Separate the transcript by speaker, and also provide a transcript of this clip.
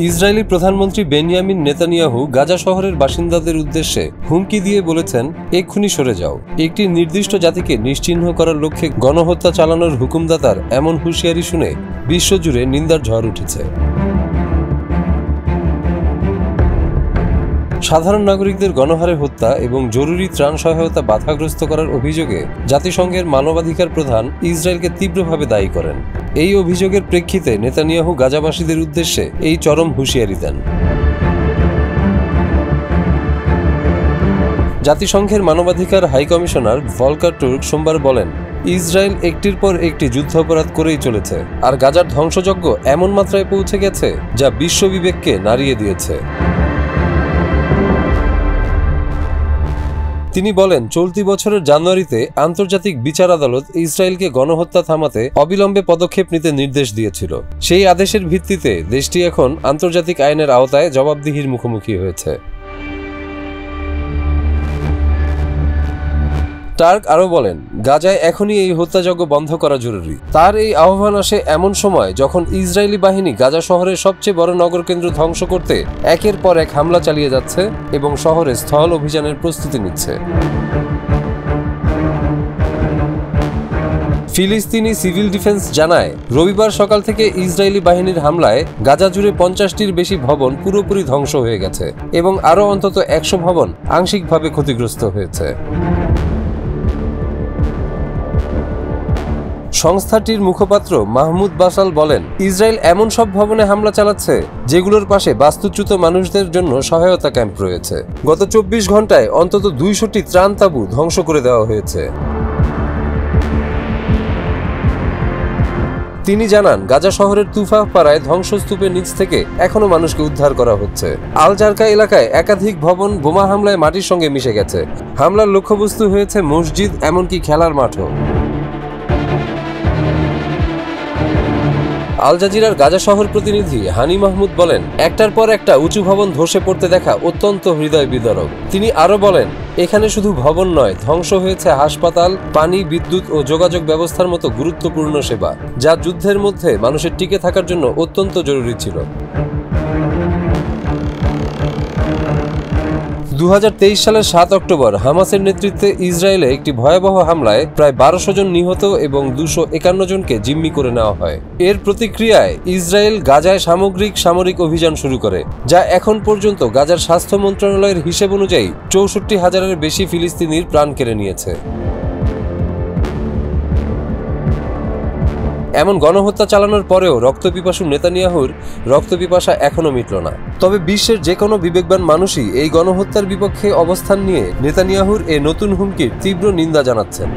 Speaker 1: Israeli প্রধানমন্ত্রী Benjamin Netanyahu Gaza শহরের বাসিন্দাদের উদ্দেশ্যে হুমকি দিয়ে বলেছেন, এক্ষুনি সরে যাও। একটি নির্দিষ্ট জাতিকে নিশ্চিহ্ন করার লক্ষ্যে গণহত্যা চালানোর হুকুমদাতার এমন হুঁশিয়ারি শুনে বিশ্বজুড়ে নিন্দার ঝড় উঠেছে। সাধারণ নাগরিকদের গণহারে হত্যা এবং জরুরি ত্রাণ সহায়তা বাধাগ্রস্ত করার অভিযোগে জাতিসংঘের মানবাধিকার প্রধান ইসরায়েলকে তীব্রভাবে দায়ী করেন। এই অভিযোগের প্রেক্ষিতে নেতানিয়াহু গাজাবাসীদের উদ্দেশ্যে এই চরম হুঁশিয়ারি দেন। জাতিসংঘের মানবাধিকার হাই কমিশনার ভলকার টুর্ক সোমবার বলেন, ইসরায়েল একটির পর একটি যুদ্ধাপরাধ করেই চলেছে, আর গাজার ধ্বংসযজ্ঞ এমন মাত্রায় পৌঁছে গেছে যা বিশ্ববিবেককে নাড়িয়ে দিয়েছে। তিনি বলেন, চলতি বছরের জানুয়ারিতে আন্তর্জাতিক বিচার আদালত ইসরায়েলকে গণহত্যা থামাতে অবিলম্বে পদক্ষেপ নিতে নির্দেশ দিয়েছিল। সেই আদেশের ভিত্তিতে দেশটি এখন আন্তর্জাতিক আইনের আওতায় জবাবদিহির মুখোমুখি হয়েছে। টার্ক আরও বলেন, গাজায় এখনই এই হত্যাযজ্ঞ বন্ধ করা জরুরি। তার এই আহ্বান আসে এমন সময় যখন ইসরায়েলি বাহিনী গাজা শহরের সবচেয়ে বড় নগরকেন্দ্র ধ্বংস করতে একের পর এক হামলা চালিয়ে যাচ্ছে এবং শহরে স্থল অভিযানের প্রস্তুতি নিচ্ছে। ফিলিস্তিনি সিভিল ডিফেন্স জানায়, রবিবার সকাল থেকে ইসরায়েলি বাহিনীর হামলায় গাজা জুড়ে 50টির বেশি ভবন পুরোপুরি ধ্বংস হয়ে গেছে এবং আরও অন্তত 100 ভবন আংশিকভাবে ক্ষতিগ্রস্ত হয়েছে। সংস্থাটির মুখপাত্র মাহমুদ বাসাল বলেন, ইসরায়েল এমন সব ভবনে হামলা চালাচ্ছে যেগুলোর পাশে বাস্তুচ্যুত মানুষদের জন্য সহায়তা ক্যাম্প রয়েছে। গত 24 ঘন্টায় অন্তত 200টি ত্রাণ তাঁবু ধ্বংস করে দেওয়া হয়েছে। তিনি জানান, গাজা শহরের তুফাহ পাড়ায় ধ্বংসস্তূপের নিচ থেকে এখনো মানুষকে উদ্ধার করা হচ্ছে। আল জারকা এলাকায় একাধিক ভবন বোমা হামলায় মাটির সঙ্গে মিশে গেছে। হামলার লক্ষ্যবস্তু হয়েছে মসজিদ, এমনকি খেলার মাঠও। আল জাজিরার গাজা শহর প্রতিনিধি হানি মাহমুদ বলেন, একটার পর একটা উঁচু ভবন ধসে পড়তে দেখা অত্যন্ত হৃদয় বিদারক। তিনি আরও বলেন, এখানে শুধু ভবন নয়, ধ্বংস হয়েছে হাসপাতাল, পানি, বিদ্যুৎ ও যোগাযোগ ব্যবস্থার মতো গুরুত্বপূর্ণ সেবা, যা যুদ্ধের মধ্যে মানুষের টিকে থাকার জন্য অত্যন্ত জরুরি ছিল। 2023 সালের 7 অক্টোবর হামাসের নেতৃত্বে ইসরায়েলে একটি ভয়াবহ হামলায় প্রায় 1200 জন নিহত এবং 251 জনকে জিম্মি করে নেওয়া হয়। এর প্রতিক্রিয়ায় ইসরায়েল গাজায় সামরিক অভিযান শুরু করে, যা এখন পর্যন্ত গাজার স্বাস্থ্য মন্ত্রণালয়ের হিসেব অনুযায়ী 64,000-এর বেশি ফিলিস্তিনির প্রাণ কেড়ে নিয়েছে। এমন গণহত্যা চালানোর পরেও রক্তপিপাসু নেতানিয়াহুর রক্তপিপাসা এখনো মিটল না। তবে বিশ্বের যে কোনো বিবেকবান মানুষই এই গণহত্যার বিপক্ষে অবস্থান নিয়ে নেতানিয়াহুর এ নতুন হুমকির তীব্র নিন্দা জানাচ্ছেন।